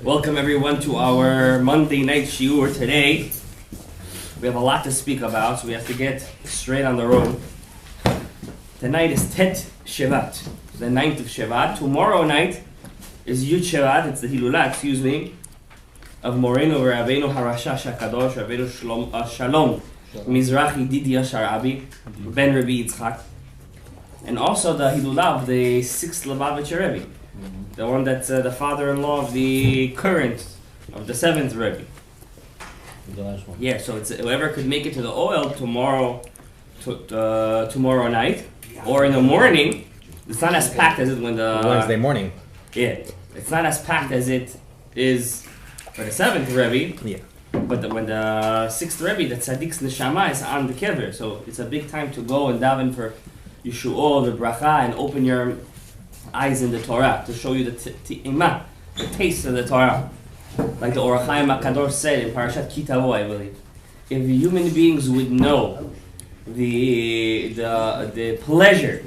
Welcome everyone to our Monday night shiur today. We have a lot to speak about, so we have to get straight on the road. Tonight is Tet Shevat, the 9th of Shevat. Tomorrow night is Yud Shevat, it's the Hilulah, of Moreno Rabbeinu Harashash HaKadosh, Rabbeinu Shalom Mizrahi Didia Sharabi, Ben Rabbi Yitzchak. And also the Hilulah of the 6th Lubavitcher Rebbe, the one that's the father-in-law of the current, of the 7th Rebbe. The last one. Yeah, so it's whoever could make it to the oil tomorrow night, or in the morning. It's not as packed as it when the Wednesday morning. Yeah, it's not as packed as it is for the 7th Rebbe. Yeah. But when the 6th Rebbe, the Tzaddik's Neshama, is on the kever, so it's a big time to go and daven for Yeshu'ah, the bracha, and open your eyes in the Torah to show you the ti'imah, the taste of the Torah. Like the Or HaChaim HaKadosh said in Parashat Kitavo, I believe. If human beings would know the pleasure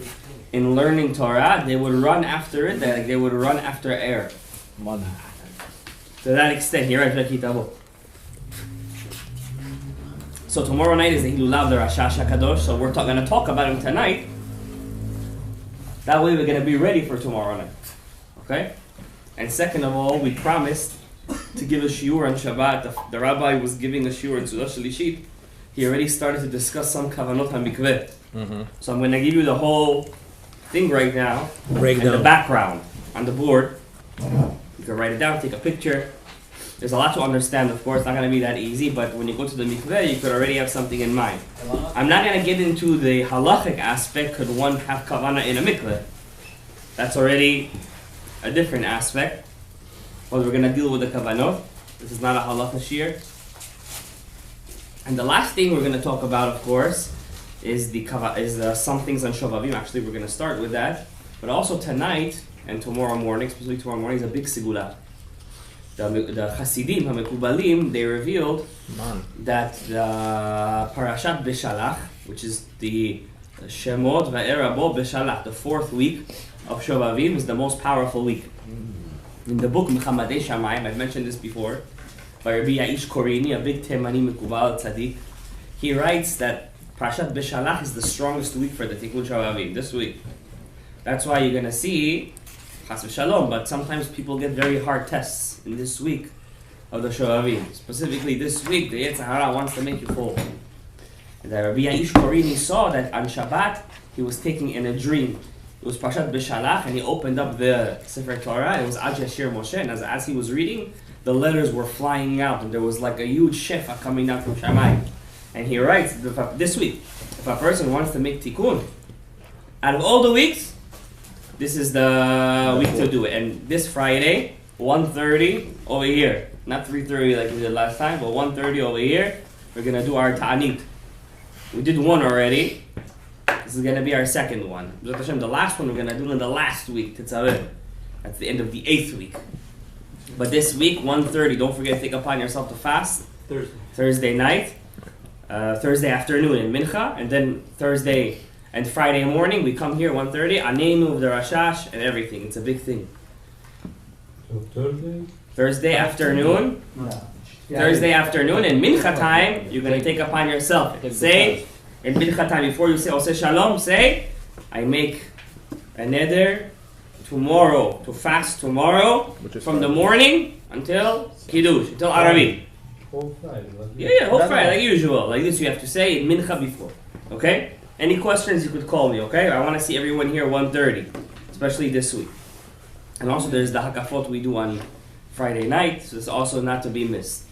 in learning Torah, they would run after it, like they would run after air. Money. To that extent, here at Kitavo. So tomorrow night is the Hilulah of the Rashash HaKadosh, so we're going to talk about him tonight. That way we're going to be ready for tomorrow night. Okay? And second of all, we promised to give a shiur on Shabbat. The rabbi was giving a shiur in Sudah Shalishit. He already started to discuss some Kavanot HaMikveh. So I'm going to give you the whole thing right now. Breakdown. And the background on the board. You can write it down, take a picture. There's a lot to understand, of course. It's not going to be that easy, but when you go to the mikveh, you could already have something in mind. I'm not going to get into the halachic aspect. Could one have kavana in a mikveh? That's already a different aspect. But we're going to deal with the kavanot. This is not a halacha shiur. And the last thing we're going to talk about, of course, is some things on Shovavim. Actually, we're going to start with that. But also tonight and tomorrow morning, especially tomorrow morning, is a big Segulah. The Hasidim, HaMekubalim, they revealed that the Parashat Beshalach, which is the Shemot Va'erabo Beshalach, the 4th week of Shovavim, is the most powerful week. In the book Mechammadei Shamayim, I've mentioned this before, by Rabbi Ya'ish Korini, a big Temani Mekubal Tzaddik, he writes that Parashat Beshalach is the strongest week for the Tikkun Shovavim, this week. That's why you're going to see Chas v'shalom, but sometimes people get very hard tests in this week of the Shovavim. Specifically this week, the Yetzer Hara wants to make you fall. And Rabbi Ya'ish Korini saw that on Shabbat, he was taking in a dream. It was Parashat Beshalach, and he opened up the Sefer Torah, and it was Ad Yashir Moshe, and as he was reading, the letters were flying out, and there was like a huge shefa coming down from Shamayim. And he writes, this week, if a person wants to make tikkun, out of all the weeks, this is the week to do it. And this Friday, 1:30 over here. Not 3:30 like we did last time, but 1:30 over here. We're going to do our ta'anit. We did one already. This is going to be our second one. The last one we're going to do in the last week, Tetzaveh. That's the end of the 8th week. But this week, 1:30, don't forget to take upon yourself to fast. Thursday night. Thursday afternoon in Mincha. And then Thursday and Friday morning, we come here 1:30, Anenu of the Rashash and everything. It's a big thing. So Thursday afternoon. Thursday afternoon in Mincha time, you're going to take upon yourself. Say, in Mincha time, before you say Oseh Shalom, say, I make a neder tomorrow, to fast tomorrow, from the morning until Kiddush, until Arabi. whole Friday. Yeah, whole Friday, like usual. Like this you have to say in Mincha before. Okay? Any questions, you could call me, okay? I want to see everyone here 1:30, especially this week. And also there's the Hakafot we do on Friday night, so it's also not to be missed.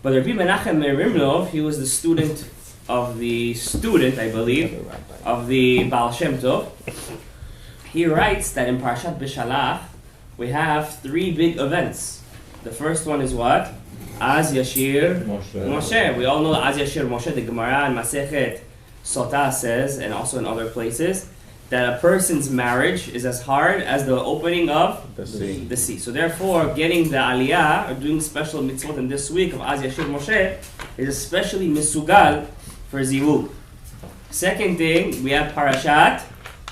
But Rabbi Menachem Merimlov, he was the student, I believe, of the Baal Shem Tov. He writes that in Parashat Beshalach, we have 3 big events. The first one is what? Az Yashir Moshe. We all know Az Yashir Moshe, the Gemara and Masechet Sotah says, and also in other places, that a person's marriage is as hard as the opening of the sea. So therefore, getting the aliyah, or doing special mitzvot in this week of Az Yashir Moshe, is especially misugal for zivug. Second thing, we have Parashat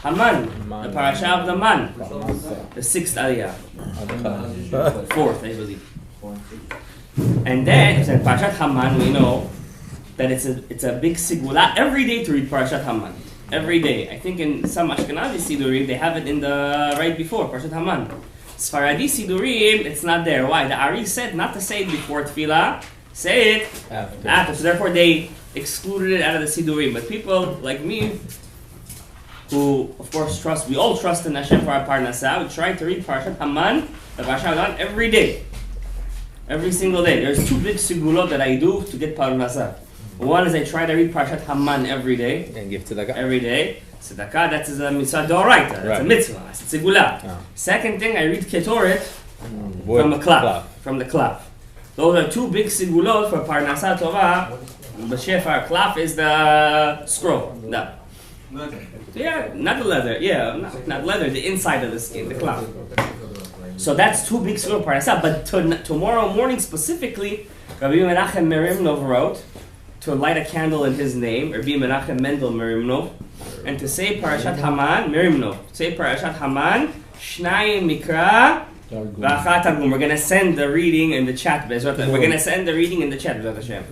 Haman, the parasha of the man, the 6th aliyah, 4th, I believe. And then, in Parashat Haman, we know that it's a big Segulah every day to read Parashat Haman. Every day. I think in some Ashkenazi Sidurim, they have it in the right before, Parashat Haman. Sfaradi Sidurim, it's not there. Why? The Ari said not to say it before Tefillah, say it after. So therefore they excluded it out of the Sidurim. But people like me, who of course we all trust in Hashem for our Parnasah, we try to read Parashat Haman, the Parashat Haman, every day. Every single day. There's 2 big Segulot that I do to get Parnasah. One is I try to read Parashat Haman every day. And give tzedakah. Every day. Tzedakah, that's a mitzvah d'oraita. That's a mitzvah. It's a Segulah. Second thing, I read Ketoret from the klaf. From the klaf. Those are 2 big Segulot for Parnasah Tovah. B'shefar klaf is the scroll. No. Yeah, not the leather. Yeah, not leather. The inside of the skin, the klaf. So that's 2 big Segulot Parnasah. But tomorrow morning specifically, Rabbi Menachem Merimnov wrote to light a candle in his name, Rabbi Menachem Mendel Merimnov, and to say Parashat Haman, Merimnov, say Parashat Haman, Shnayim Mikra, V'achat Targum. We're going to send the reading in the chat. We're going to send the reading in the chat, B'ezrat Hashem.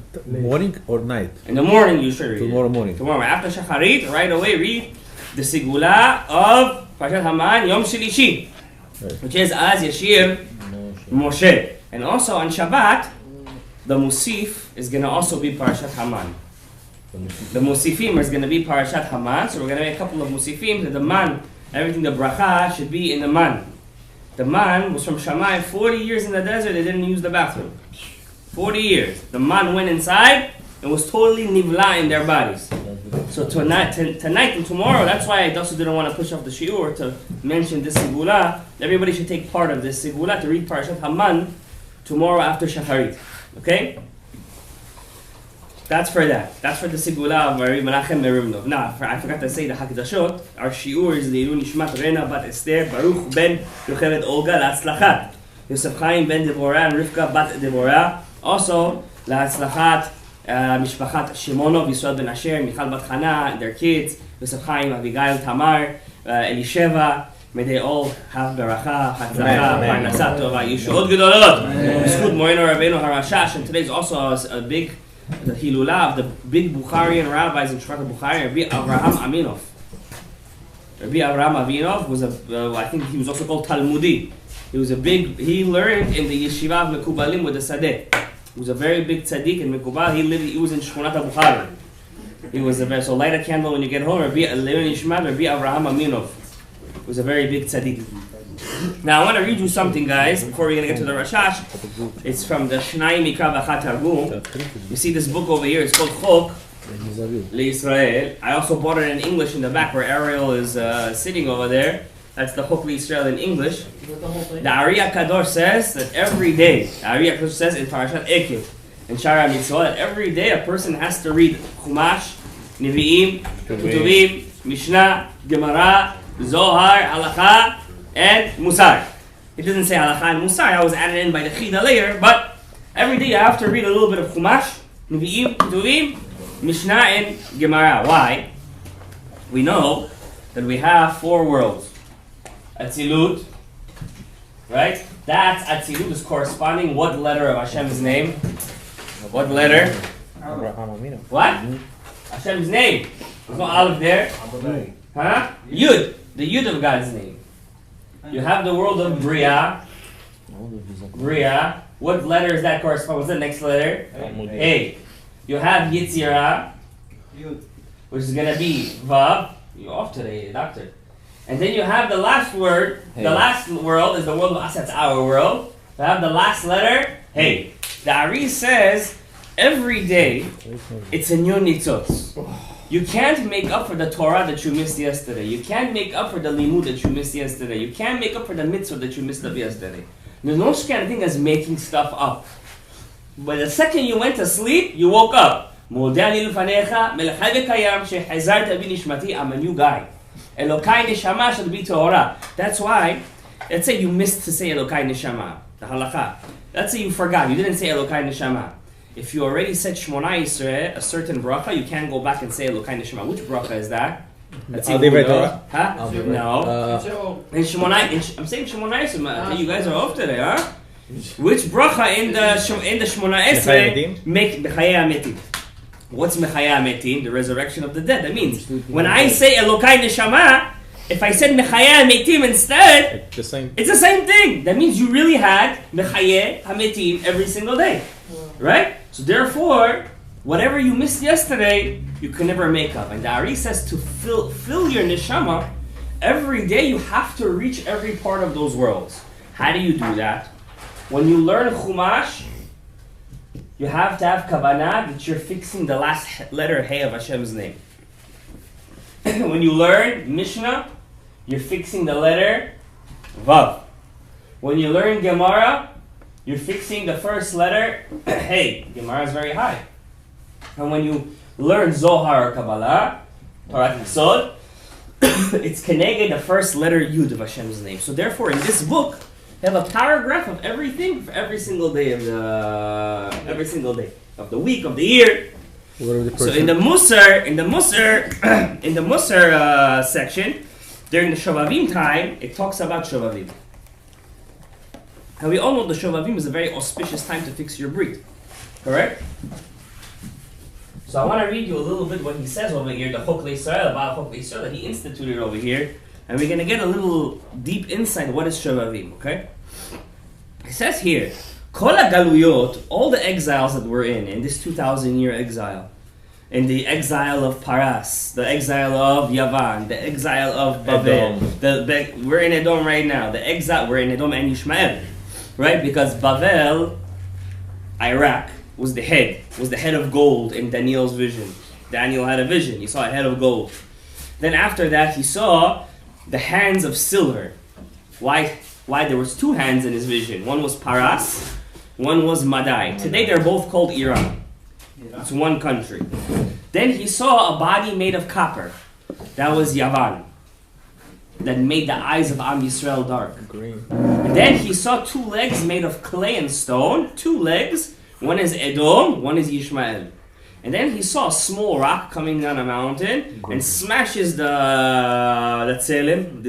Morning or night? In the morning you should read Tomorrow morning. Tomorrow. After Shacharit, right away read the Segulah of Parashat Haman, Yom Shlishi, which is Az Yashir Moshe. And also on Shabbat, the Musif is going to also be Parashat Haman. The Musifim is going to be Parashat Haman. So we're going to make a couple of Musifim. The man, everything, the bracha should be in the man. The man was from Shammai 40 years in the desert. They didn't use the bathroom. 40 years. The man went inside and was totally nivla in their bodies. So tonight and tomorrow, that's why I also didn't want to push off the shiur to mention this Segulah. Everybody should take part of this Segulah to read Parashat Haman tomorrow after Shacharit. Okay? That's for that. That's for the Segulah of Rabbi Menachem Merimnov. Now, I forgot to say the Hakdashot. Our shiur is Leilu Nishmat Rena Bat Esther Baruch Ben Yocheved Olga La'atzlachat Yosef Chaim Ben Devorah and Rivka Bat Devorah. Also, La'atzlachat Mishpachat Shimonov, Yisrael Ben Asher, Michal Bat Chana, and their kids, Yosef Chaim, Abigail, Tamar, Elisheva. May they all have beracha, hatzlacha, parnasah tova, yeshuot gedolot. B'zchut Moreno Rabbeinu Harashash. And today's also a big the Hilulah of the big Bukharian rabbis in Shvat Bukhari, Rabbi Avraham Aminov. Rabbi Avraham Aminov was I think he was also called Talmudi. He learned in the yeshiva of Mekubalim with the Sadeh. He was a very big tzaddik in Mekubal. He was in Shkunat Bukhari. He was so light a candle when you get home. Rabbi Avraham Aminov was a very big tzaddik. Now I want to read you something, guys, before we're going to get to the Rashash. It's from the Shnayim Mikra V'achat Targum. You see this book over here, it's called Chok L'Yisrael. I also bought it in English in the back where Ariel is sitting over there. That's the Chok L'Yisrael in English. The Ari HaKadosh says that every day, the Ari HaKadosh says in Parashat Ekev, in Shara Mitzvot, that every day a person has to read Chumash, Nevi'im, Ketuvim, Mishnah, Gemara, Zohar, Halakha, and Musar. It doesn't say Halakha and Musar. I was added in by the Chida later, but every day I have to read a little bit of Chumash, Nevi'im, Ketuvim, Mishnah, and Gemara. Why? We know that we have 4 worlds. Atzilut, right? That's Atzilut is corresponding what letter of Hashem's name? What letter? What? Hashem's name. There's no Aleph there. Huh? Yud. The Yud of God's name. You have the world of Bria. Bria. What letter is that correspond? What's the next letter? A. You have Yitzira, which is going to be Vav. You're off today, doctor. And then you have the last word. The last world is the world of us. That's our world. You have the last letter. Hey. The Ari says every day it's a new nitzotz. You can't make up for the Torah that you missed yesterday. You can't make up for the limud that you missed yesterday. You can't make up for the mitzvah that you missed up yesterday. There's no such kind of thing as making stuff up. But the second you went to sleep, you woke up. I'm a new guy. Elokai neshama should be Torah. That's why, let's say you missed to say Elokai neshama, the halakha. Let's say you forgot, you didn't say Elokai neshama. If you already said Shmona Yisrael, a certain bracha, you can't go back and say Elokai neshama. Which bracha is that? Huh? I'll be right. No. In Shemonai, I'm saying Shemonai. You guys are off today, huh? Which bracha in the Shemonai Esrei make Mechayei Hametim? What's Mechayei Hametim? The resurrection of the dead. That means when I say Elokai Neshama, if I said Mechayei Hametim instead, it's the same thing. That means you really had Mechayei Hametim every single day, right? So therefore, whatever you missed yesterday, you can never make up. And the Ari says to fill your neshama, every day you have to reach every part of those worlds. How do you do that? When you learn Chumash, you have to have Kavana that you're fixing the last letter Hey of Hashem's name. When you learn Mishnah, you're fixing the letter Vav. When you learn Gemara, you're fixing the first letter Hey. Gemara is very high. And when you learn Zohar or Kabbalah, Torah Yisod, it's Keneged the first letter Yud of Hashem's name. So therefore, in this book, you have a paragraph of everything for every single day of the week, of the year. So in the Musar section, during the Shovavim time, it talks about Shovavim. And we all know the Shovavim is a very auspicious time to fix your brit. Correct? So I want to read you a little bit what he says over here, the Chok Le'Yisrael, about Chok Le'Yisrael that he instituted over here. And we're going to get a little deep insight what is Shovavim, okay? It says here, Kol HaGaluyot, all the exiles that we're in this 2,000-year exile, in the exile of Paras, the exile of Yavan, the exile of Bavel, we're in Edom right now, we're in Edom and Yishmael, right? Because Bavel, Iraq, was the head of gold in Daniel's vision. Daniel had a vision, he saw a head of gold. Then after that, he saw the hands of silver. Why there was two hands in his vision. One was Paras, one was Madai. Today they're both called Iran. It's one country. Then he saw a body made of copper. That was Yavan. That made the eyes of Am Yisrael dark. Green. And then he saw two legs made of clay and stone. Two legs. One is Edom, one is Yishmael. And then he saw a small rock coming down a mountain and smashes the tzelem,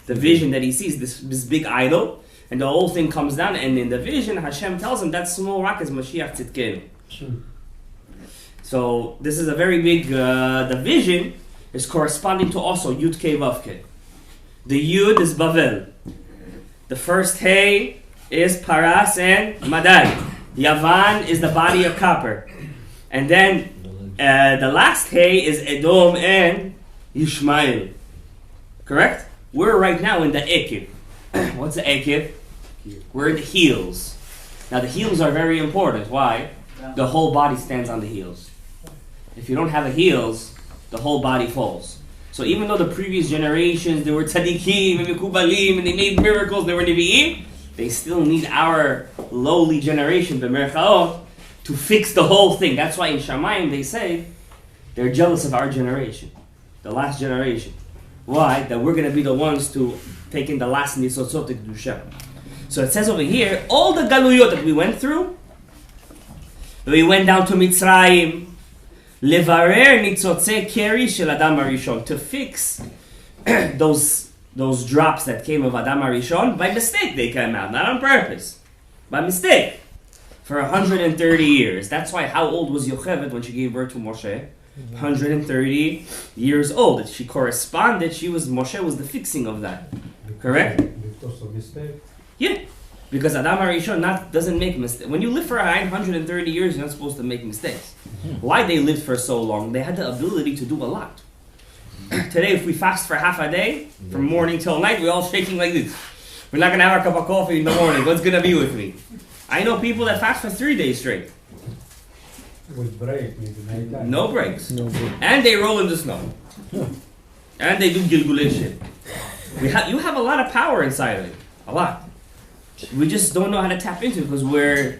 the vision that he sees, this big idol, and the whole thing comes down, and in the vision, Hashem tells him that small rock is Mashiach Tzidkenu. So this is a very big, the vision is corresponding to also Yud Kei Vav Kei. The Yud is Bavel. The first Hey is Paras and Madai. Yavan is the body of copper. And then the last Hey is Edom and Yishmael. Correct? We're right now in the Ekiv. What's the Ekiv? We're in the heels. Now the heels are very important. Why? The whole body stands on the heels. If you don't have the heels, the whole body falls. So even though the previous generations, they were tzaddikim and mekubalim and they made miracles, they were nevi'im, they still need our lowly generation, b'merchaot, to fix the whole thing. That's why in Shamayim they say they're jealous of our generation, the last generation. Why? That we're going to be the ones to take in the last nisotzot to Kedusha. So it says over here, all the galuyot that we went through, we went down to Mitzrayim, levarer nitzotze keri shel Adam Harishon, to fix those drops that came of Adam Harishon. By mistake they came out, not on purpose. By mistake. For 130 years. That's why how old was Yocheved when she gave birth to Moshe? 130 years old. She corresponded, Moshe was the fixing of that. Correct? Because of mistake? Yeah. Because Adam Harishon doesn't make mistakes. When you live for 130 years, you're not supposed to make mistakes. Why they lived for so long? They had the ability to do a lot. Today, if we fast for half a day, from morning till night, we're all shaking like this. We're not going to have our cup of coffee in the morning. What's going to be with me? I know people that fast for 3 days straight. With break, with nighttime. No breaks. And they roll in the snow. And they do Gilgulei shit. You have a lot of power inside of it. A lot. We just don't know how to tap into it because we're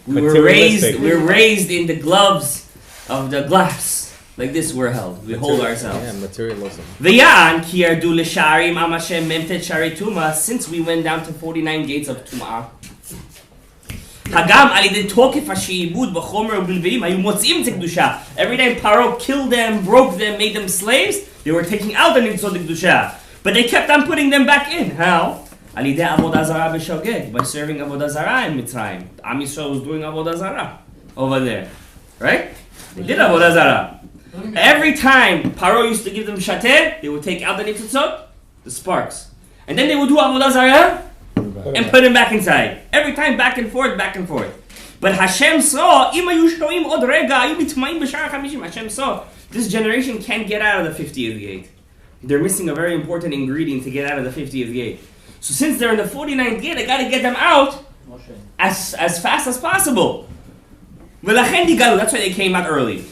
raised in the gloves of the glass. Like this we're held. We hold ourselves. Yeah, materialism. V'yan ki yardu l'sharim am Hashem memtet shari tuma, since we went down to 49 gates of Tum'ah. Hagam alidei tokef hashibud b'chomer u'bilveim hayu motzim tzedusha. Every time Paro killed them, broke them, made them slaves, they were taking out the nitzot kedusha. But they kept on putting them back in. How? Alidei avodah zarah b'shogeg, by serving avodah zarah in Mitzrayim. Am Yisrael was doing avodah zarah over there, right? They did avodah zarah. Every time Paro used to give them shateh, they would take out the nitzotzot, the sparks, and then they would do avodah zarah and put him back inside. Every time, back and forth, back and forth. But Hashem saw, Hashem saw, this generation can't get out of the 50th gate. They're missing a very important ingredient to get out of the 50th gate. So since they're in the 49th gate, I got to get them out as fast as possible. That's why they came out early.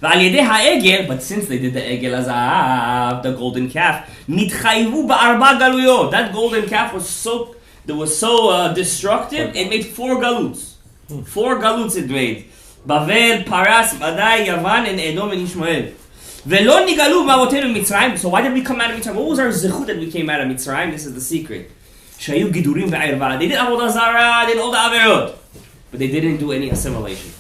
But since they did the Egel Azav, the golden calf, that golden calf was so destructive, it made 4 galuts. 4 galuts it made. Bavel, Paras, Badai, Yavan, and Edom and Ishmael. So why did we come out of Mitzrayim? What was our zechut that we came out of Mitzrayim? This is the secret. They did Avodah Zarah, they did all the Averot, but they didn't do any assimilation.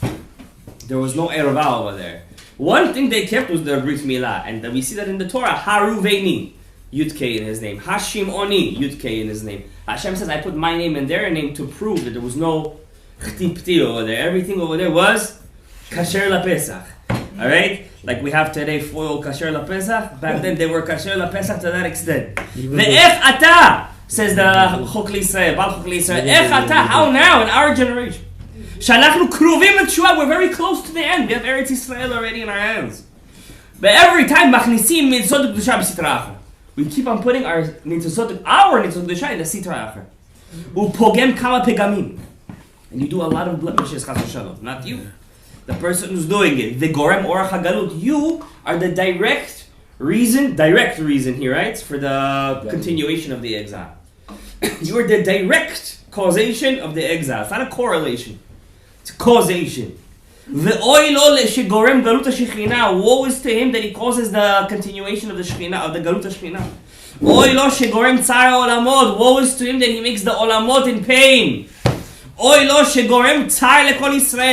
There was no Erva over there. One thing they kept was the Brit Milah, and we see that in the Torah. Haruveini, Yud-K in his name. Hashim Oni, Yud-K in his name. Hashem says, I put my name and their name to prove that there was no Chtipti over there. Everything over there was Kasher LaPesach. Alright? Like we have today foil Kasher LaPesach. Back then they were Kasher LaPesach to that extent. Ve'ech ata, says the Chok L'Yisrael, Bal Chok L'Yisrael. Ech ata, how now in our generation? We're very close to the end. We have Eretz Yisrael already in our hands. But every time we keep on putting our nitzot kedusha in the sitra acher. Upogem kama pegamim, and you do a lot of blemishes. Not you, the person who's doing it. The gorem orach hagalut. You are the direct reason he writes, for the continuation of the exile. You are the direct causation of the exile. It's not a correlation. Causation. Woe is to him that he causes the continuation of the Shekhinah, of the Galut HaShekhinah. Woe is to him that he makes the Olamot in pain.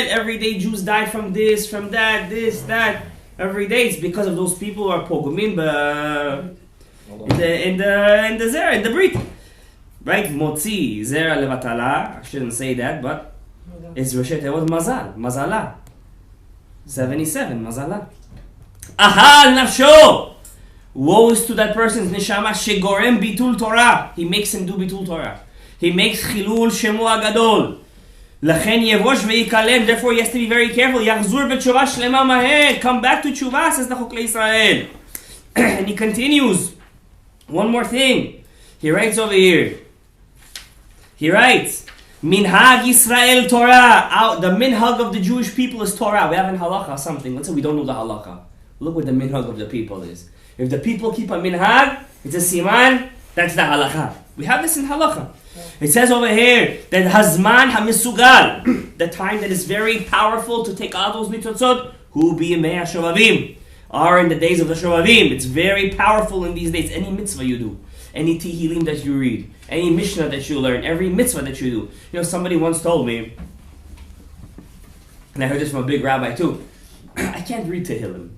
Every day Jews die from this, from that, this, that. Every day it's because of those people who are pogomim in the Zera, in the Brit. Right? Motzi, Zera Levatala. I shouldn't say that, but it's Roshet Tevot Mazal, Mazala. 77, Mazala. Ahal Nafsho! Woe is to that person's neshama shegorem bitul Torah. He makes him do bitul Torah. He makes chilul shemu agadol. Lachen yevosh veikalem. Therefore he has to be very careful. Yachzur b'tshuva shlema maher. Come back to tshuva, says the Chok L'Yisrael. And he continues. One more thing. He writes over here. He writes, Minhag Yisrael Torah. The minhag of the Jewish people is Torah. We have in halacha something. Let's say we don't know the halacha. Look what the minhag of the people is. If the people keep a minhag, it's a siman, that's the halacha. We have this in halacha. It says over here that hazman hamisugal, the time that is very powerful to take out those mitzotzot, hu b'yemei hashovavim, are in the days of the shovavim. It's very powerful in these days. Any mitzvah you do, any Tehillim that you read, any Mishnah that you learn, every mitzvah that you do. You know, somebody once told me, and I heard this from a big rabbi too, I can't read Tehillim.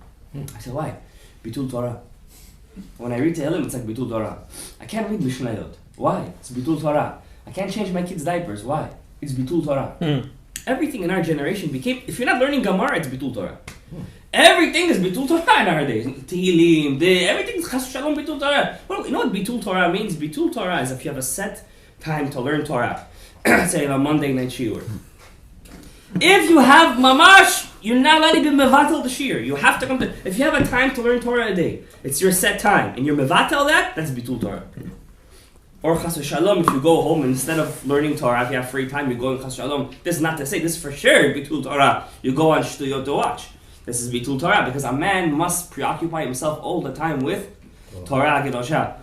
I said, why? Bitul Torah. When I read Tehillim, it's like Bitul Torah. I can't read Mishnayot. Why? It's Bitul Torah. I can't change my kids' diapers. Why? It's Bitul Torah. Everything in our generation became, if you're not learning Gemara, it's Bitul Torah. Everything is Bitul Torah in our days. Tehillim, everything is Chas Shalom Bitul Torah. Well, you know what Bitul Torah means? Bitul Torah is if you have a set time to learn Torah. Say a Monday night shiur. If you have mamash, you're not allowed to be mevatel the shiur. You have to come to, if you have a time to learn Torah a day, it's your set time, and you're mevatel that's Bitul Torah. Or Chas Shalom, if you go home and instead of learning Torah, if you have free time, you go in Chas Shalom. This is not to say, this is for sure Bitul Torah. You go on Shtuyot to watch. This is Bitul Torah, because a man must preoccupy himself all the time with Torah Gedosha.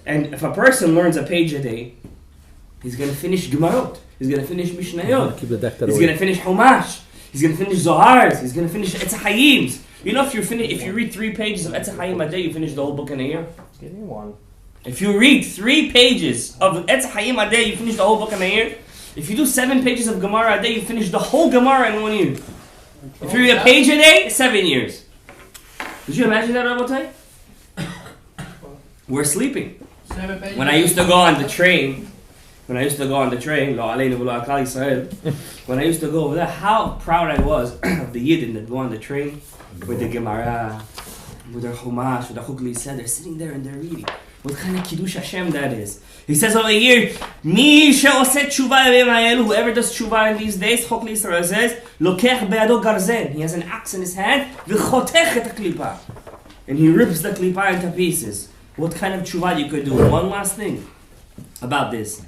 And if a person learns a page a day, he's going to finish Gemarot. He's going to finish Mishnayot. He's going to finish Humash. He's going to finish Zohars. He's going to finish Etz Hayims. You know, if you read 3 pages of Etz Hayim a day, you finish the whole book in a year. Give me one. If you read 3 pages of Etz Hayim a day, you finish the whole book in a year. If you do 7 pages of Gemara a day, you finish the whole Gemara in 1 year. If you read a page a day, 7 years. Did you imagine that, Rabotai? We're sleeping. When I used to go on the train, lo aleinu v'lo al Klal Yisrael, when I used to go over there, how proud I was of the Yidden that go on the train with the Gemara, with their Chumash, with the Chukli said, they're sitting there and they're reading. What kind of Kiddush Hashem that is. He says over here, Mi she'oseh tshuva yemim ha'elu, whoever does tshuva in these days, Chok Yisrael says, Lokech be'ado garzen, he has an axe in his hand, v'chotech et ha'klipa, and he rips the klipa into pieces. What kind of tshuva you could do? One last thing about this.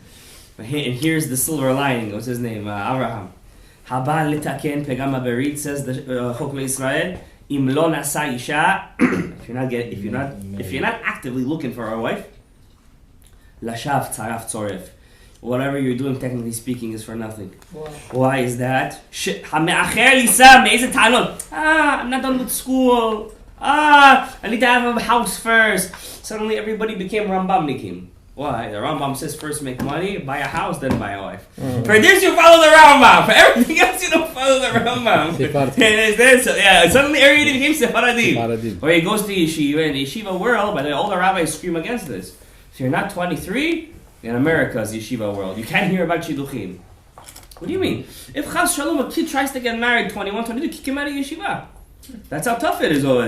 And here's the silver lining. What's his name? Abraham. Haba litaken pegam haberit, says the Chok Yisrael. Im lo nasa isha. If you're not actively looking for a wife, lashav tzaraf tzoref. Whatever you're doing, technically speaking, is for nothing. Wow. Why is that? I'm not done with school. I need to have a house first. Suddenly everybody became Rambamnikim. Why? The Rambam says first make money, buy a house, then buy a wife. For this you follow the Rambam. For everything else you don't follow the Rambam. Suddenly everybody became Sephardim. Or he goes to yeshiva, in the yeshiva world, by the way, all the rabbis scream against this. If you're not 23, in America's yeshiva world, you can't hear about shidduchim. What do you mean? If Rav Shalom, a kid tries to get married 21, 22, kick him out of yeshiva. That's how tough it is over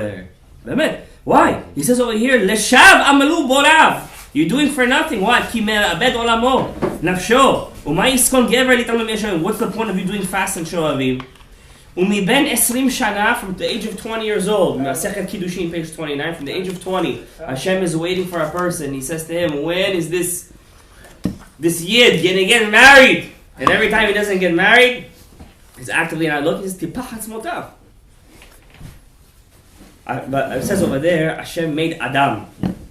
there. Why? He says over here, Leshav amalu borav. You're doing for nothing. What? What's the point of you doing fast and shoavim? From the age of 20 years old, Masechet Kiddushin, page 29, from the age of 20, Hashem is waiting for a person. He says to him, when is this Yid gonna get married? And every time he doesn't get married, he's actively not looking. He says, Tipachat Smotav. But it says over there, Hashem made Adam.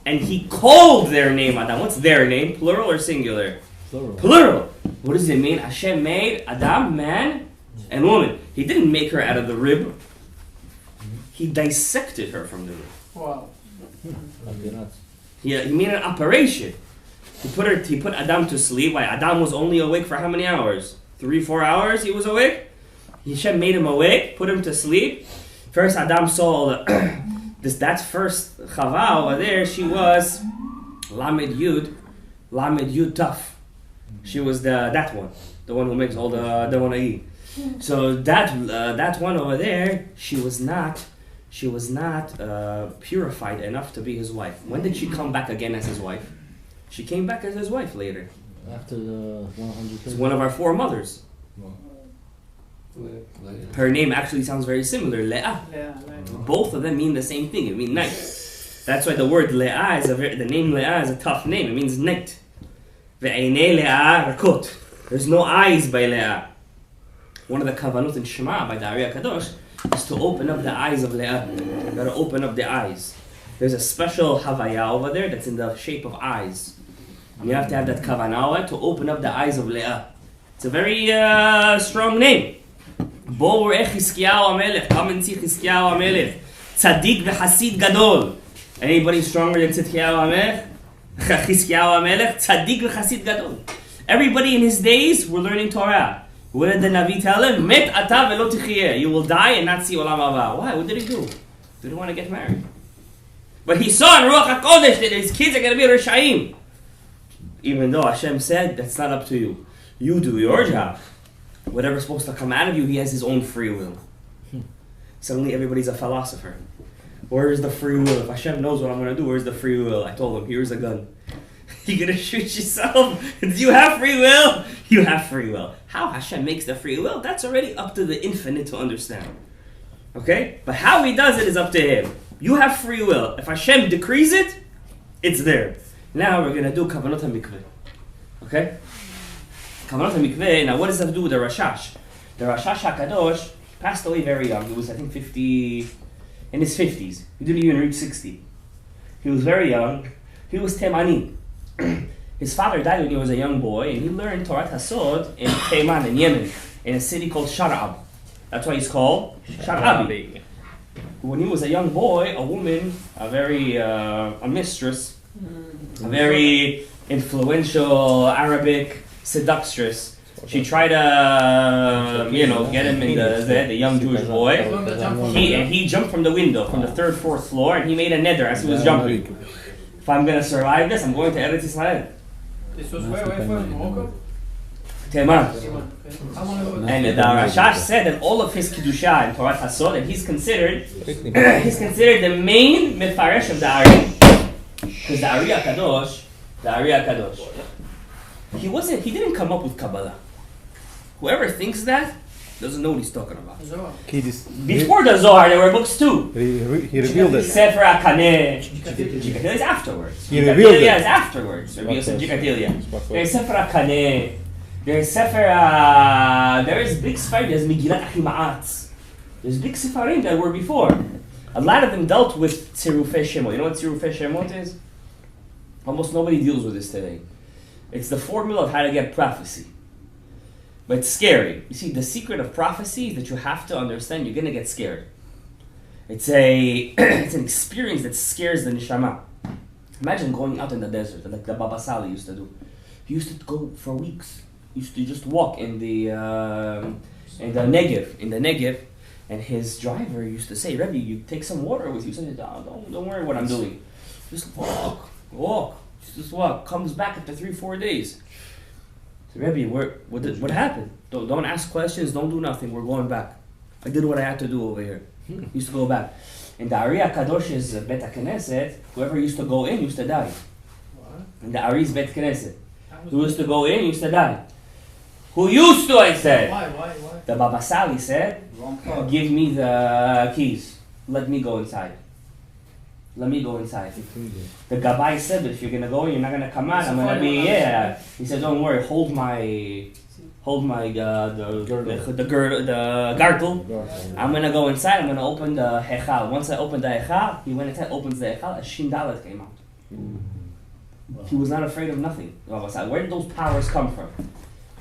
And he called their name Adam. What's their name? Plural or singular? Plural. What does it mean? Hashem made Adam, man and woman. He didn't make her out of the rib. He dissected her from the rib. Wow. He made an operation. He put Adam to sleep. Why? Adam was only awake for how many hours? 3-4 hours he was awake? Hashem made him awake, put him to sleep. First Adam saw that first Chava over there, she was Lamed Yud Taf. She was that one, the one who makes all the one I eat. So that one over there, she was not purified enough to be his wife. When did she come back again as his wife? She came back as his wife later. After the 100. It's one of our 4 mothers. Her name actually sounds very similar, Leah. Both of them mean the same thing. It means night. That's why the word Leah the name Leah is a tough name. It means night. Ve'einei Leah rakot. There's no eyes by Leah. One of the kavanot in Shema by the Ari Kadosh is to open up the eyes of Leah. You gotta open up the eyes. There's a special Havaya over there that's in the shape of eyes. You have to have that Kavana to open up the eyes of Leah. It's a very strong name. Bo וראה חזקיהו המלך, come and see חזקיהו המלך, צדיק וחסיד גדול. Anybody stronger than חזקיהו המלך? חזקיהו המלך, צדיק וחסיד גדול. Everybody in his days were learning Torah. What did the Navi tell him? מת אתה ולא תחיה. You will die and not see olam haba. Why? What did he do? Didn't want to get married. But he saw in Ruach HaKodesh that his kids are going to be Rishaim. Even though Hashem said, that's not up to you. You do your job. Whatever's supposed to come out of you, he has his own free will. Suddenly everybody's a philosopher. Where is the free will? If Hashem knows what I'm going to do, where's the free will? I told him, here's a gun. You're going to shoot yourself? Do you have free will? You have free will. How Hashem makes the free will, that's already up to the infinite to understand. Okay? But how he does it is up to him. You have free will. If Hashem decrees it, it's there. Now we're going to do Kavanot HaMikveh. Okay? Kavanot HaMikveh, now what does that have to do with the Rashash? The Rashash HaKadosh passed away very young. He was, I think, in his 50s. He didn't even reach 60. He was very young. He was Temani. His father died when he was a young boy, and he learned Torah Hasod in Teiman, in Yemen, in a city called Shar'ab. That's why he's called Shar'abi. When he was a young boy, a woman, a mistress, a very influential Arabic seductress, She tried to, get him in the young Jewish boy. He jumped from the window, from the third, fourth floor, and he made a neder as he was jumping. If I'm going to survive this, I'm going to Eretz Israel. This was where from Morocco? Teman. And the Rashash said that all of his Kiddusha in Torah Hasod, that he's considered the main Mefaresh of the Ari. Because the Ari HaKadosh, he didn't come up with Kabbalah. Whoever thinks that doesn't know what he's talking about. Before the Zohar, there were books too. He revealed it. Sefer HaKaneh. Jikatilia is afterwards. He revealed it. Jikatilia is afterwards. Rabbi Yosef Jikatilia. There's Sefer HaKaneh. There's there is big Sefarim. There's Megillat Achimaatz. There's big Sefarim that were before. A lot of them dealt with Tzirufei Shemot. You know what Tzirufei Shemot is? Almost nobody deals with this today. It's the formula of how to get prophecy. But it's scary. You see, the secret of prophecy is that you have to understand you're going to get scared. It's an experience that scares the neshama. Imagine going out in the desert, like the Baba Sali used to do. He used to go for weeks. He used to just walk in the Negev, and his driver used to say, Rebbe, you take some water with you. He said, don't worry what I'm doing. Just walk. Just walk. Comes back after 3-4 days. Rebbe, what happened? Don't ask questions, don't do nothing, we're going back. I did what I had to do over here. Used to go back. In the Ari HaKadosh's Bet HaKnesset, whoever used to go in used to die. What? In the Ari's Bet Knesset. Who used to go in used to die. Who used to, I said? Why? The Baba Sali said, give me the keys. Let me go inside. The Gabbai said that if you're gonna go in, you're not gonna come out. I'm gonna be He said, don't worry, hold my the gargle. I'm gonna go inside. I'm gonna open the hechal. Once I open the hechal, he went inside, opens the hechal. A shin dalet came out. He was not afraid of nothing. Where did those powers come from?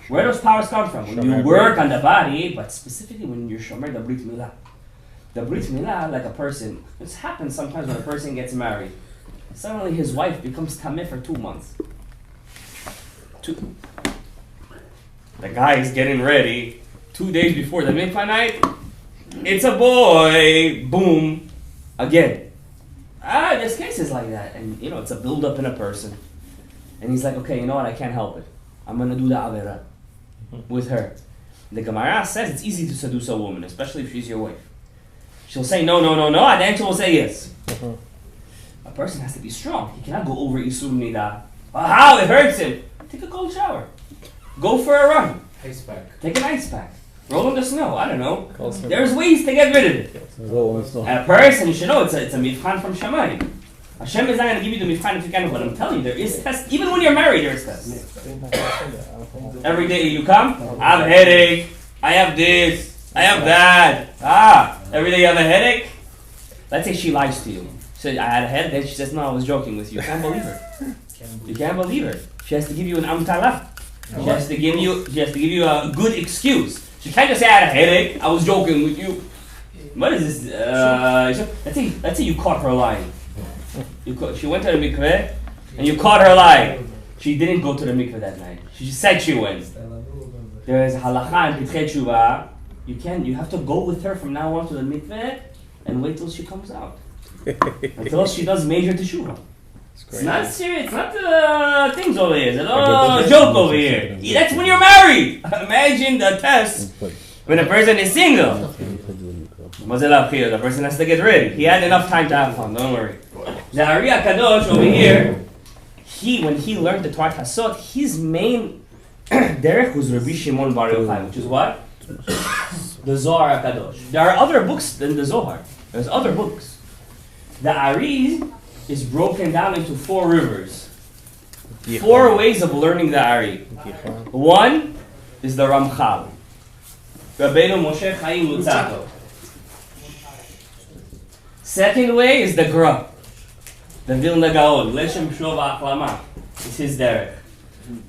When you work on the body, but specifically when you're shomer the brit milah. The Brit Milah, like a person, this happens sometimes when a person gets married. Suddenly his wife becomes tameh for 2 months. The guy is getting ready. 2 days before the mikvah night, it's a boy. Boom. Again. There's cases like that. And it's a build-up in a person. And he's like, okay, you know what, I can't help it. I'm going to do the avera with her. The Gemara says it's easy to seduce a woman, especially if she's your wife. She'll say no, and then she'll say yes. A person has to be strong. He cannot go over Isur Nida. How? It hurts him. Take a cold shower. Go for a run. Ice pack. Take an ice pack. Roll in the snow. I don't know. There's ways to get rid of it. And a person, you should know, it's a mifchan from Shammai. Hashem is not going to give you the mifchan if you can, but I'm telling you, there is tests. Even when you're married, there's tests. Every day you come, I have a headache. I have this. I have that. Every day you have a headache? Let's say she lies to you. So I had a headache, then she says, no, I was joking with you. You can't believe her. You can't believe her. She has to give you an amtala. She has to give you a good excuse. She can't just say I had a headache, I was joking with you. What is this? Let's say you caught her lying. She went to the mikveh and you caught her lying. She didn't go to the mikveh that night. She just said she went. There is a halacha in Pitkei Tshuva. You have to go with her from now on to the mikveh and wait till she comes out. Until she does major teshuvah. It's not serious. It's not things over here. It's a joke over here. That's when you're married. Imagine the test when a person is single. The person has to get ready. He had enough time to have fun. Don't worry. The Ari HaKadosh over here, when he learned the Torah Hasod, his main derech was Rabbi Shimon Bar Yochai, which is what? The Zohar HaKadosh. There are other books than the Zohar. There's other books. The Ari is broken down into 4 rivers. 4 ways of learning the Ari. One is the Ramchal. Rabbeinu Moshe Chaim Luzzatto. Second way is the Gra. The Vilna Gaon. Leshem Shova Achlama. It's his derech.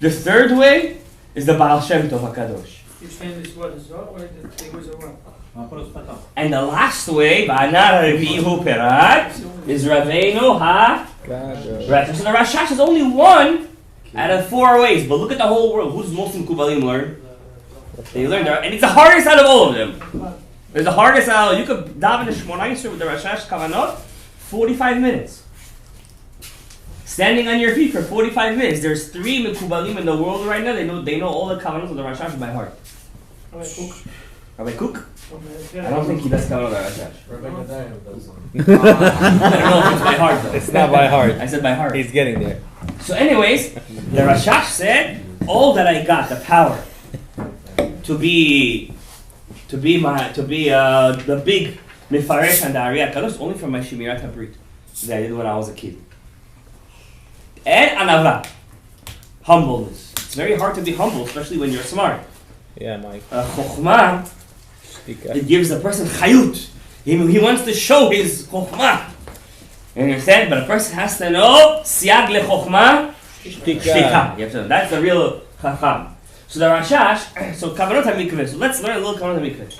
The third way is the Baal Shem Tov HaKadosh. And the last way, is Rabbeinu HaKadosh. So the Rashash is only one out of 4 ways. But look at the whole world. Who's most in Kubalim learn? They learn there, and it's the hardest out of all of them. It's the hardest out. You could daven the Shmona Yisrael with the Rashash Kavanot, 45 minutes. Standing on your feet for 45 minutes. There's 3 Mekubalim in the world right now. They know all the Kavanot of the Rashash by heart. Rabbi Cook? I don't think he does Kavanot of the Rashash. Rav Gadaev does. I don't know if it's by heart though. It's not by heart. I said by heart. He's getting there. So anyways, the Rashash said, all that I got, the power to be the big Mefaresh and the Ariyat Kadosh, only from my Shemirat HaBrit that I did when I was a kid. And Anava, humbleness. It's very hard to be humble, especially when you're smart. Yeah, Mike. Chokhmah, it gives the person chayut. He wants to show his chokhmah. You understand? But a person has to know siag lechokhmah, shtika. You have to know. That's the real chacham. So the Rashash, so Kavanot HaMikveh. So let's learn a little Kavanot HaMikveh.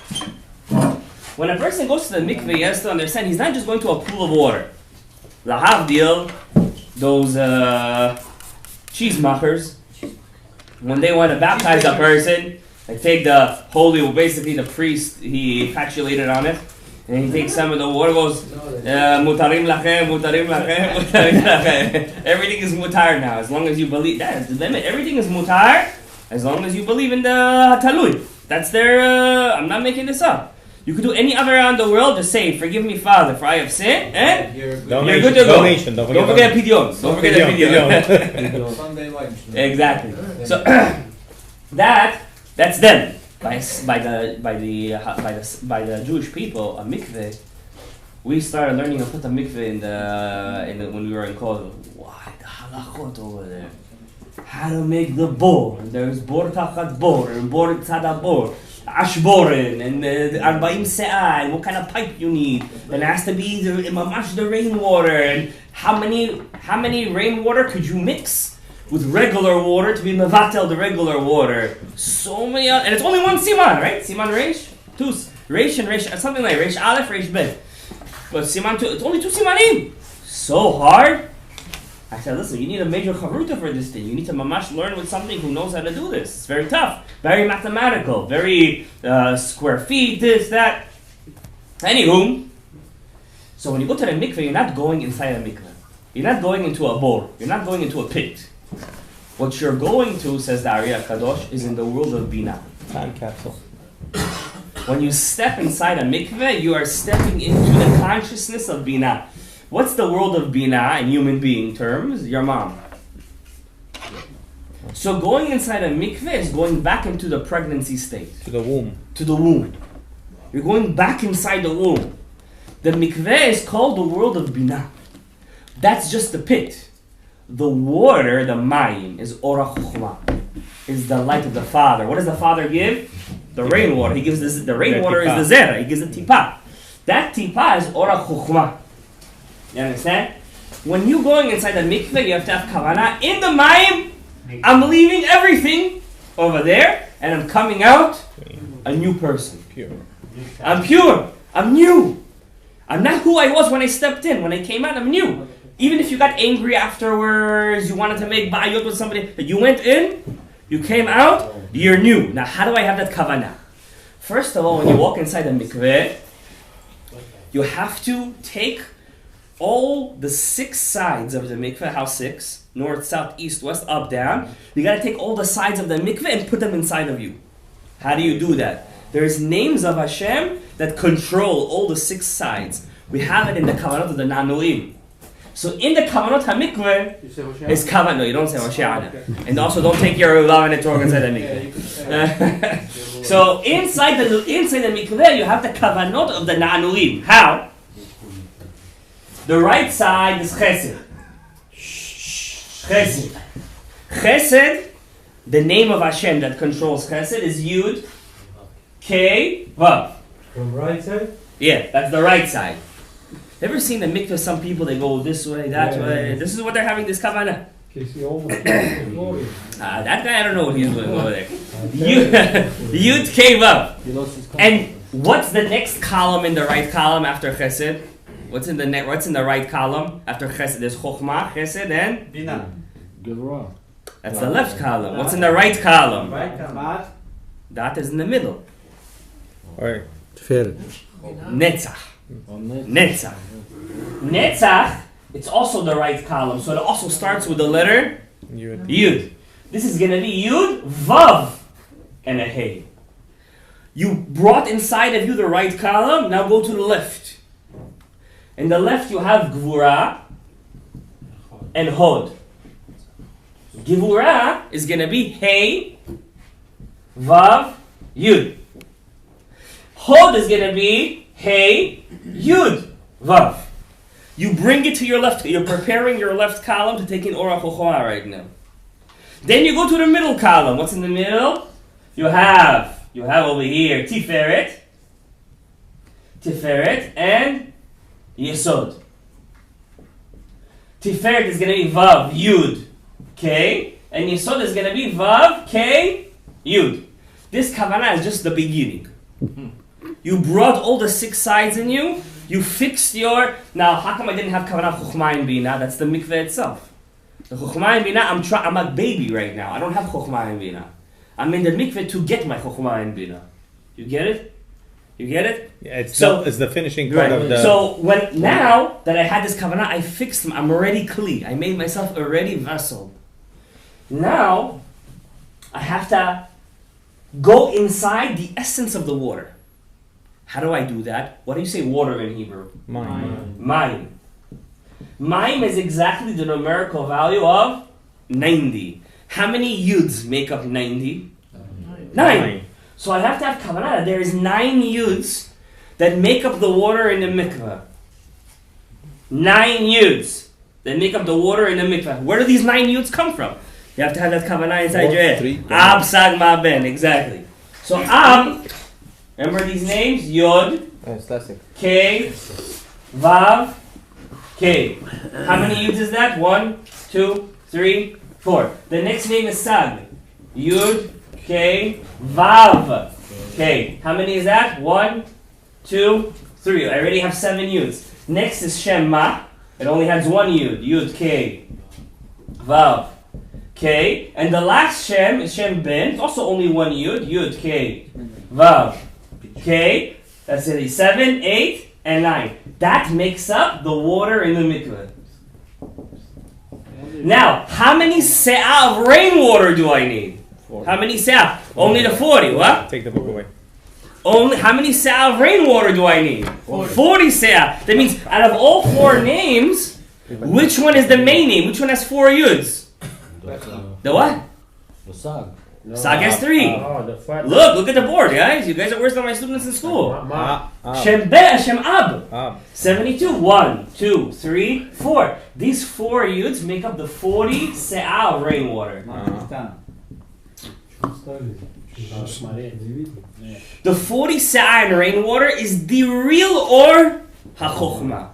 When a person goes to the mikveh, he has to understand he's not just going to a pool of water. Lahavdil, those cheesemachers, when they want to baptize a person, they take the holy, basically the priest, he patulated on it, and he takes some of the water, goes, mutarim lachem, mutarim lachem, mutarim lachem. Everything is mutar now, as long as you believe. That is the limit. Everything is mutar, as long as you believe in the talui. That's their, I'm not making this up. You could do any other around the world, just say, forgive me, Father, for I have sinned, and you're good to go. Donation, don't forget Pidyon. Don't forget the Pidyon. Sunday lunch. Exactly. So that's them. By the Jewish people, a mikveh. We started learning to put a mikveh in the when we were in college. Why the halachot over there? How to make the bor? There's bor tachat bor and bor tzad bor. Ashborin and arba'im se'ah, and what kind of pipe you need, and it has to be the rainwater, and how many rainwater could you mix with regular water to be mevatel the regular water? So many, and it's only one siman, right? Siman reish, two reish and reish, something like reish aleph, reish bet. But siman two, it's only 2 simanim. So hard. I said, listen, you need a major chavruta for this thing. You need to mamash learn with something who knows how to do this. It's very tough, very mathematical, very square feet, this, that. Anywho, so when you go to the mikveh, you're not going inside a mikveh. You're not going into a bor. You're not going into a pit. What you're going to, says the Ariyah Kadosh, is in the world of Bina. Time capsule. When you step inside a mikveh, you are stepping into the consciousness of Bina. What's the world of Bina in human being terms? Your mom. So going inside a mikveh is going back into the pregnancy state. To the womb. To the womb. You're going back inside the womb. The mikveh is called the world of Bina. That's just the pit. The water, the mayim, is ora chokhmah. Is the light of the Father. What does the Father give? The rainwater. He gives this, the rainwater is the zera. He gives the tipa. That tipa is ora chokhmah. You understand? When you're going inside the mikveh, you have to have kavana. In the mayim, I'm leaving everything over there, and I'm coming out a new person. Pure. I'm pure. I'm new. I'm not who I was when I stepped in. When I came out, I'm new. Even if you got angry afterwards, you wanted to make bayot with somebody, but you went in, you came out, you're new. Now, how do I have that kavana? First of all, when you walk inside the mikveh, you have to take all the 6 sides of the mikveh. How 6? North, south, east, west, up, down. You got to take all the sides of the mikveh and put them inside of you. How do you do that? There's names of Hashem that control all the 6 sides. We have it in the kavanot of the nanuim. So in the kavanot hamikveh is kavanot. No, you don't say Hoshe'ana. And also don't take your love and the Torah inside the mikveh. So inside the mikveh you have the kavanot of the nanuim. How? The right side is chesed. Chesed. Chesed, the name of Hashem that controls chesed is Yud, K, Vav. From right side? Yeah, that's the right side. Ever seen the mikveh? Some people, they go this way, that way. This is what they're having this kavana. That guy, I don't know what he's doing over there. Yud, K, Vav. And what's the next column in the right column after chesed? What's in the right column after chesed? There's chokhmah, chesed, and Bina. that's the left column. What's in the right column? Right column. Dot is in the middle. Or Netzach. Netzach. Netzach, it's also the right column, so it also starts with the letter Yud. This is going to be Yud, Vav, and a Hey. You brought inside of you the right column, now go to the left. In the left you have Gvura and Hod. Gvura is going to be Hey, Vav, Yud. Hod is going to be Hey, Yud, Vav. You bring it to your left. You're preparing your left column to take in Orach Chochmah right now. Then you go to the middle column. What's in the middle? You have over here Tiferet, and Yesod. Tiferet is going to be Vav, Yud, K, and Yesod is going to be Vav, K, Yud. This Kavana is just the beginning. You brought all the 6 sides in you. You fixed your... Now, how come I didn't have Kavana Chochmah and Bina? That's the mikveh itself. The Chochmah and Bina, I'm a baby right now. I don't have Chochmah and Bina. I'm in the mikveh to get my Chochmah and Bina. You get it? You get it? Yeah, it's the finishing part of the... So, now that I had this Kavana, I fixed them. I'm already kli. I made myself a ready vessel. Now, I have to go inside the essence of the water. How do I do that? What do you say water in Hebrew? Mayim. Mayim is exactly the numerical value of 90. How many yuds make up 90? 9. So I have to have kavanah. There is 9 yuds that make up the water in the mikveh. 9 yuds that make up the water in the mikveh. Where do these 9 yuds come from? You have to have that kavanah inside your head. Ab, Sag, Ma, Ben. Exactly. So Ab... Remember these names? Yod, K, Vav, K. How many Yuds is that? 1, 2, 3, 4. The next name is Sag. Yud, K, Vav, K. How many is that? 1, 2, 3. I already have 7 Yuds. Next is Shema. It only has 1 Yud. Yud, K, Vav, K. And the last Shem is Shem Ben. It's also only 1 Yud. Yud, K, Vav, K, that's it, 7, 8, and 9. That makes up the water in the mikveh. Now, how many se'ah of rainwater do I need? 40. How many se'ah? Only the 40, what? Take the book away. How many se'ah of rainwater do I need? 40 se'ah. That means, out of all 4 names, which one is the main name? Which one has 4 yuds? The what? The Sag. Sag has 3. Look at the board, guys. You guys are worse than my students in school. Shem Be, Shem Ab. 72. 1, 2, 3, 4. These 4 yuds make up the 40 se'ah of rainwater. The 40 se'ah in rainwater is the real or ha-chochmah.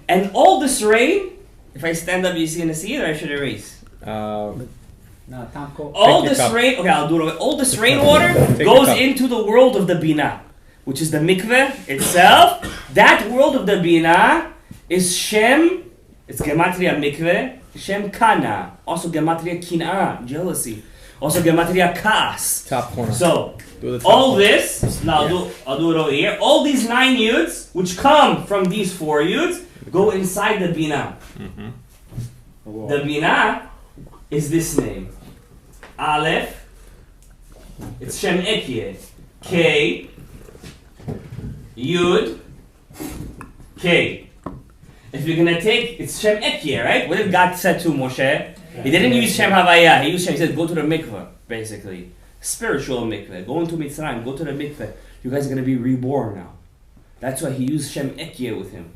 And all this rain, if I stand up, you gonna see it, or I should erase? All this rain, okay, I'll do it. All this rainwater goes into the world of the Bina, which is the mikveh itself. That world of the Bina is Shem, it's Gematria mikveh, Shem Kana, also Gematria Kin'ah, jealousy, also Gematria Kas. Top corner. So, all this, now I'll do it over here. All these 9 yuds, which come from these 4 yuds, go inside the Bina. The Bina is this name. Aleph, it's Shem Ekyeh. K, Yud, K. If you're gonna take, it's Shem Ekyeh, right? What did God say to Moshe? He didn't use Shem Havaya, he used Shem, he said go to the mikveh, basically. Spiritual mikveh, go into Mitzrayim, go to the mikveh. You guys are gonna be reborn now. That's why he used Shem Ekyeh with him.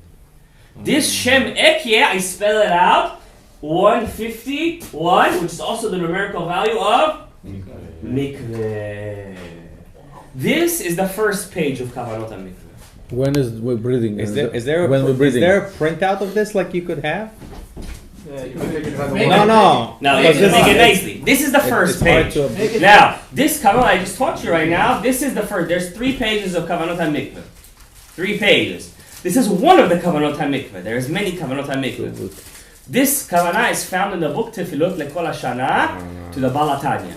This Shem Ekyeh, I spell it out. 151, which is also the numerical value of mikveh. This is the first page of Kavanot HaMikveh. When is we're breathing? Is there a printout of this like you could have? No. Now, you can make it nicely. This is the first page. Now, this Kavanot I just taught you right now, this is the first. There's 3 pages of Kavanot HaMikveh. 3 pages. This is one of the Kavanot HaMikveh. There's many Kavanot HaMikveh. This Kavana is found in the book Tefillot Lekol HaShana to the Baal HaTanya.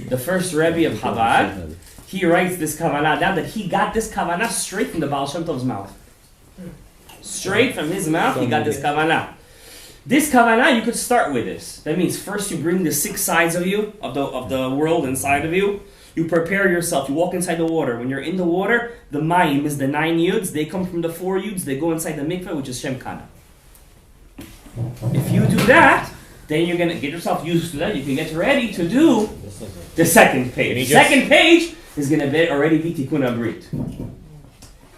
The first Rebbe of Chabad he writes this Kavana down, that he got this Kavana straight from the Baal Shem Tov's mouth. Straight from his mouth, he got this Kavana. This Kavana, you could start with this. That means first you bring the 6 sides of you, of the world inside of you. You prepare yourself, you walk inside the water. When you're in the water, the Mayim is the 9 Yuds. They come from the 4 Yuds, they go inside the Mikveh, which is Shem Kana. If you do that, then you're going to get yourself used to that. You can get ready to do the second page. The second page is going to already be Tikkun HaBrit.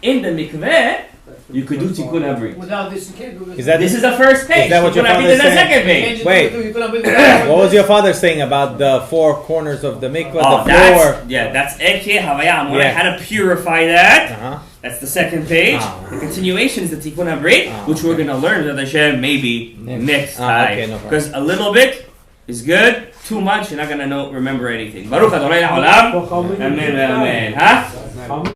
In the Mikveh, you could do Tikkun HaBrit. Without this, you can't do this. This is the first page. Is that what your Tikkun father HaBrit is the said? second page. Wait. What was your father saying about the 4 corners of the mikvah? Oh, The floor. that's Eke Havaya Amora. Yeah. How to purify that. Uh-huh. That's the second page. The continuation is the Tikkun HaBrit, which we're going to learn with Hashem maybe next time. Okay, no problem. Because a little bit is good. Too much, you're not going to remember anything. Baruch Adonai Olam. Amen. Amen. Huh?